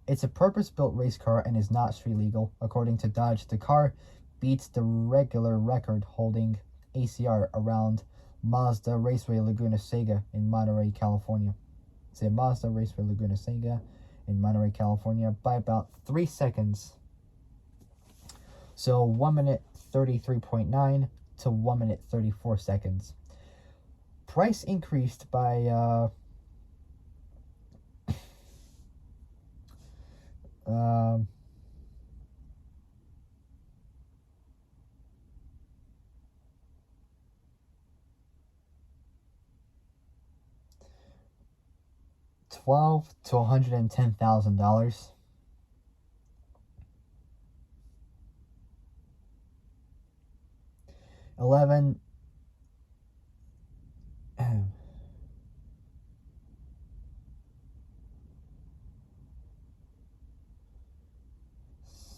It's a purpose-built race car and is not street legal. According to Dodge, the car beats the regular record-holding ACR around Mazda Raceway Laguna Seca in Monterey, California. Say Mazda Raceway Laguna Seca in Monterey, California, by about 3 seconds. So 1 minute 33.9 to 1 minute 34 seconds. Price increased by $12,000 to $110,000. 11.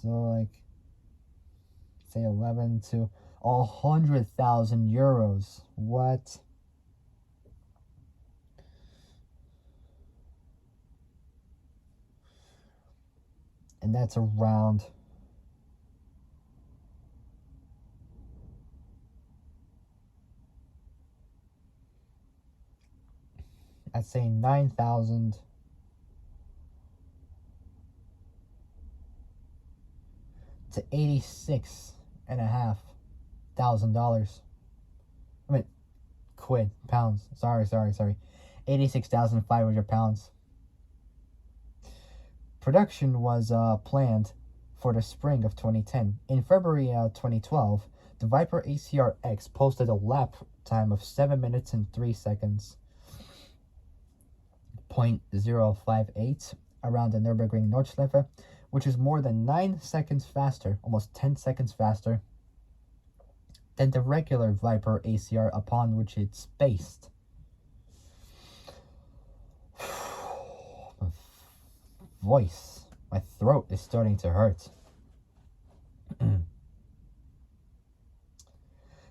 So like, say 11 to 100,000 euros. What? And that's around, I'd say 9,000 to 86,500 dollars. I mean, pounds. Sorry. 86,500 pounds. Production was planned for the spring of 2010. In February 2012, the Viper ACR X posted a lap time of 7 minutes and 3 seconds, 0.058 around the Nürburgring Nordschleife, which is more than 9 seconds faster, almost 10 seconds faster, than the regular Viper ACR upon which it's based. My throat is starting to hurt.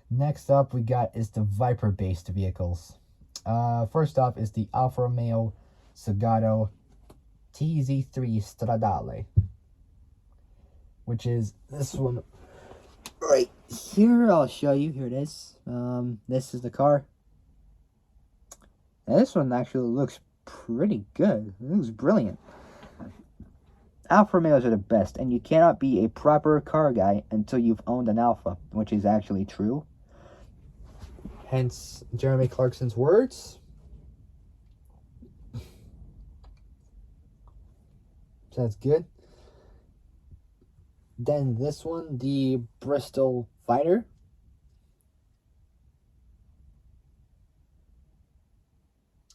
Next up we got is the Viper based vehicles. First off is the Alfa Romeo Zagato TZ3 Stradale, which is this one right here. I'll show you. Here it is. This is the car. And this one actually looks pretty good. It looks brilliant. Alfa Romeos are the best, and you cannot be a proper car guy until you've owned an Alfa, which is actually true. Hence Jeremy Clarkson's words. So that's good. Then this one, the Bristol Fighter.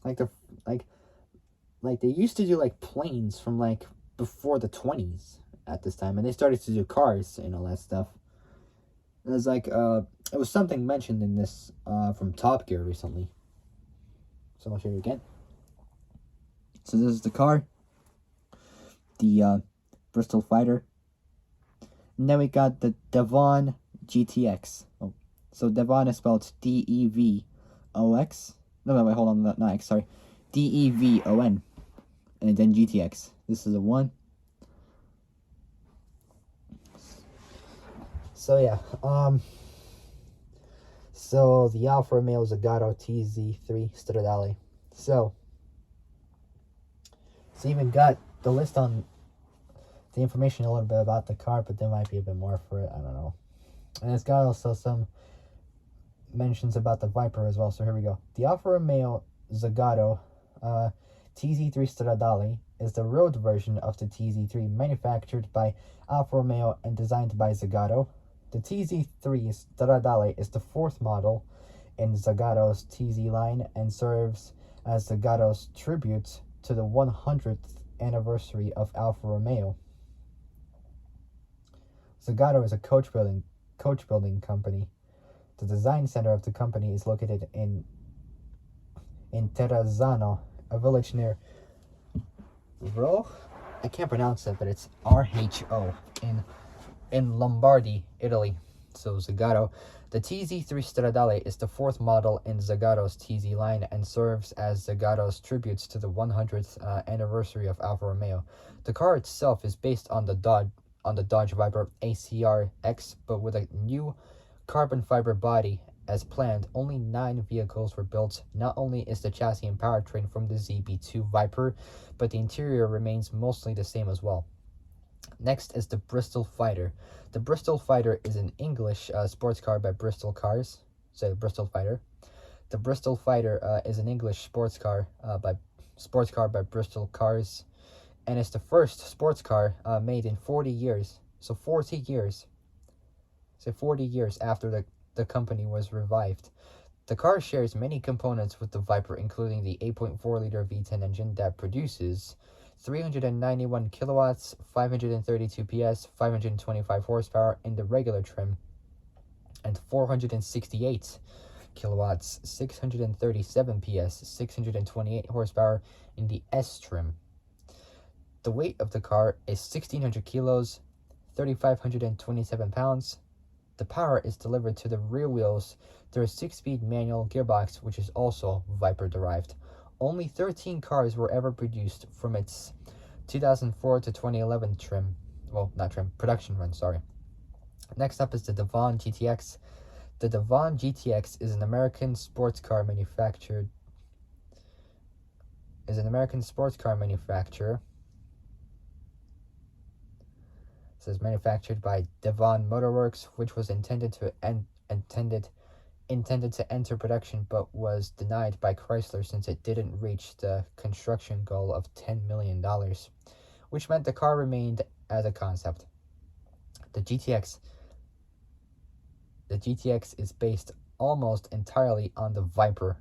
Like they used to do like planes from like before the 20s at this time, and they started to do cars and all that stuff. It was like it was something mentioned in this from Top Gear recently. So I'll show you again. So this is the car, the Bristol Fighter. And then we got the Devon GTX. Oh, so Devon is spelled DEVOX. No, wait, hold on, not X, sorry. DEVON. And then GTX. This is a 1. So yeah, so the Alfa Romeo Zagato TZ3 Stradale. So even got the list on the information a little bit about the car, but there might be a bit more for it, I don't know. And it's got also some mentions about the Viper as well, so here we go. The Alfa Romeo Zagato TZ3 Stradale is the road version of the TZ3, manufactured by Alfa Romeo and designed by Zagato. The TZ3 Stradale is the 4th model in Zagato's TZ line and serves as Zagato's tribute to the 100th anniversary of Alfa Romeo. Zagato is a coach building company. The design center of the company is located in Terrazzano, a village near Roh. I can't pronounce it, but it's RHO in Lombardy, Italy. So Zagato. The TZ3 Stradale is the 4th model in Zagato's TZ line and serves as Zagato's tributes to the 100th anniversary of Alfa Romeo. The car itself is based on the Dodge Viper ACR X, but with a new carbon fiber body. As planned, only 9 vehicles were built. Not only is the chassis and powertrain from the ZB2 Viper, but the interior remains mostly the same as well. Next is the Bristol Fighter. The Bristol Fighter is an English sports car by Bristol Cars. So the Bristol Fighter. The Bristol Fighter is an English sports car by Bristol Cars, and it's the first sports car made in 40 years. So 40 years. So 40 years after the company was revived. The car shares many components with the Viper, including the 8.4-liter V10 engine that produces 391 kilowatts, 532 PS, 525 horsepower in the regular trim, and 468 kilowatts, 637 PS, 628 horsepower in the S trim. The weight of the car is 1,600 kilos, 3,527 pounds. The power is delivered to the rear wheels through a 6-speed manual gearbox, which is also Viper-derived. Only 13 cars were ever produced from its 2004 to 2011 trim. Well, not trim, production run, sorry. Next up is the Devon GTX. The Devon GTX is an American sports car manufacturer. It says manufactured by Devon Motorworks, which was intended to enter production, but was denied by Chrysler since it didn't reach the construction goal of $10 million, which meant the car remained as a concept. The GTX is based almost entirely on the Viper.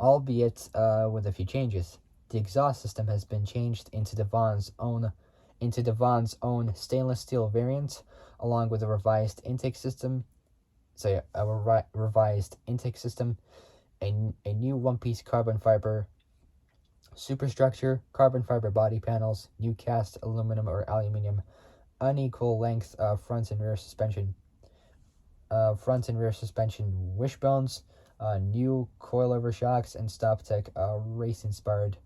albeit with a few changes. The exhaust system has been changed into Devon's own stainless steel variant, along with a revised intake system. A new one-piece carbon fiber superstructure, carbon fiber body panels, new cast aluminum or aluminium, unequal length front and rear suspension wishbones, new coilover shocks, and StopTech race-inspired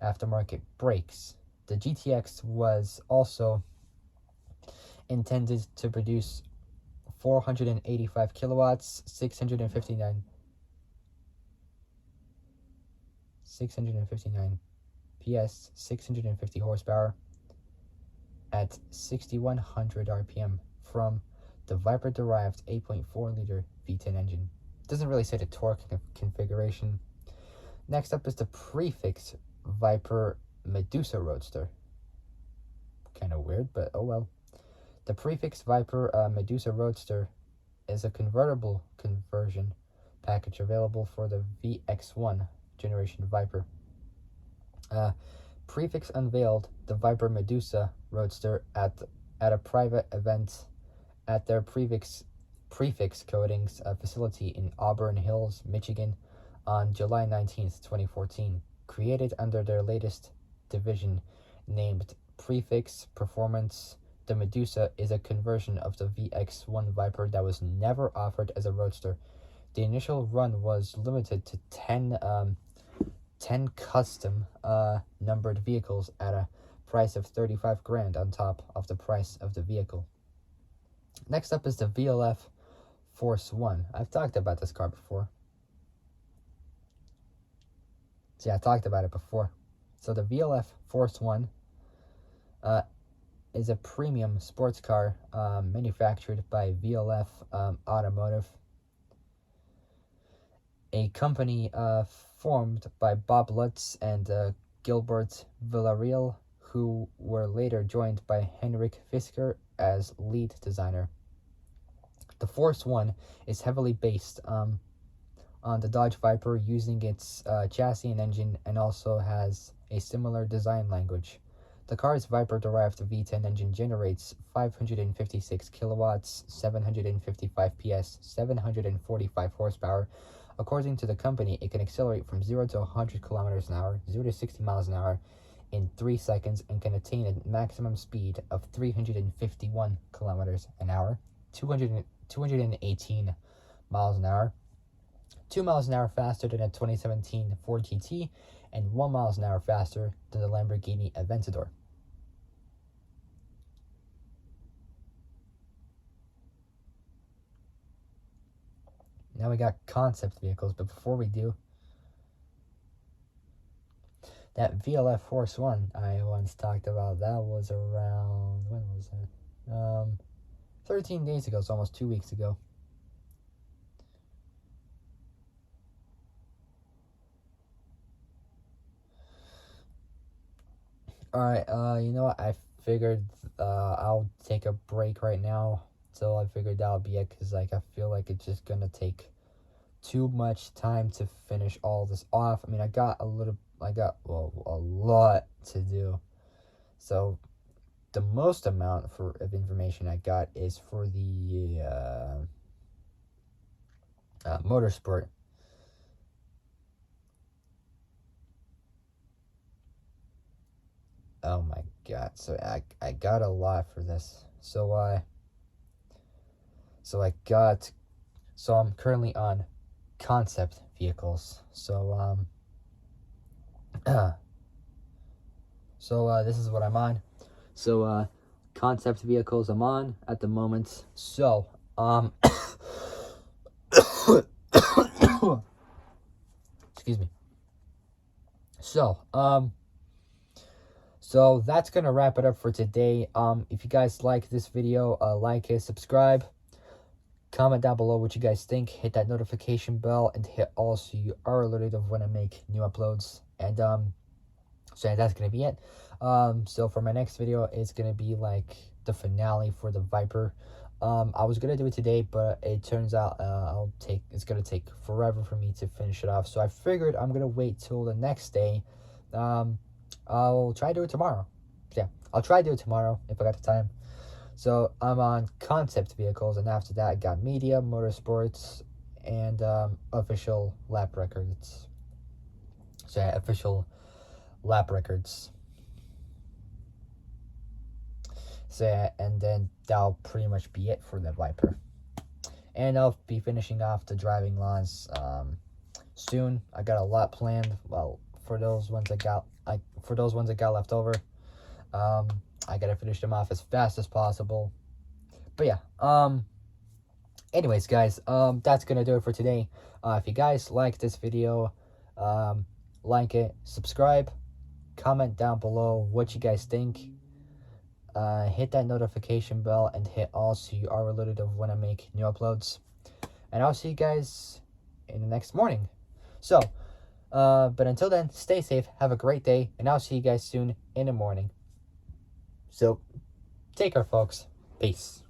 aftermarket brakes. The GTX was also intended to produce 485 kilowatts, 659 PS, 650 horsepower at 6,100 RPM from the Viper-derived 8.4-liter V10 engine. Doesn't really say the torque configuration. Next up is the prefix Viper Medusa Roadster. Kind of weird, but oh well. The prefix Viper Medusa Roadster is a convertible conversion package available for the VX1 generation Viper. Prefix unveiled the Viper Medusa Roadster at a private event at their Prefix Coatings facility in Auburn Hills, Michigan, on July 19th, 2014. Created under their latest division named Prefix Performance, the Medusa is a conversion of the VX1 Viper that was never offered as a roadster. The initial run was limited to 10 custom numbered vehicles at a price of $35,000 on top of the price of the vehicle. Next up is the VLF Force 1. I've talked about this car before. So yeah, I talked about it before. So the VLF Force 1 is a premium sports car manufactured by VLF Automotive, a company formed by Bob Lutz and Gilbert Villarreal, who were later joined by Henrik Fisker as lead designer. The Force 1 is heavily based on the Dodge Viper, using its chassis and engine, and also has a similar design language. The car's Viper-derived V10 engine generates 556 kilowatts, 755 PS, 745 horsepower. According to the company, it can accelerate from 0 to 100 kilometers an hour, 0 to 60 miles an hour in 3 seconds, and can attain a maximum speed of 351 kilometers an hour, 218 miles an hour, 2 miles an hour faster than a 2017 Ford GT, and 1 mile an hour faster than the Lamborghini Aventador. Now we got concept vehicles, but before we do, that VLF Force 1 I once talked about, that was around, when was that? 13 days ago, so almost 2 weeks ago. Alright, you know what, I figured I'll take a break right now, so I figured that'll be it, because like I feel like it's just gonna take too much time to finish all this off. I mean, I got a lot to do. So the most amount of information I got is for the motorsport. Oh my god! So I got a lot for this. So I'm currently on concept vehicles. So this is what I'm on. So concept vehicles I'm on at the moment. So excuse me. So that's gonna wrap it up for today. If you guys like this video, like it, subscribe, comment down below what you guys think, hit that notification bell, and hit all so you are alerted of when I make new uploads. And so yeah, that's gonna be it. So for my next video, it's gonna be like the finale for the Viper. I was gonna do it today, but it turns out it's gonna take forever for me to finish it off. So I figured I'm gonna wait till the next day. I'll try to do it tomorrow. Yeah, I'll try to do it tomorrow if I got the time. So I'm on concept vehicles, and after that I got media, motorsports, and official lap records. So yeah, official lap records. So yeah, and then that'll pretty much be it for the Viper. And I'll be finishing off the driving laws soon. I got a lot planned. Well, for those ones I got left over, I gotta finish them off as fast as possible. But yeah, anyways, guys, that's gonna do it for today. If you guys like this video, like it, subscribe, comment down below what you guys think. Hit that notification bell and hit all so you are alerted of when I make new uploads. And I'll see you guys in the next morning. So, but until then, stay safe, have a great day, and I'll see you guys soon in the morning. So, take care, folks. Peace.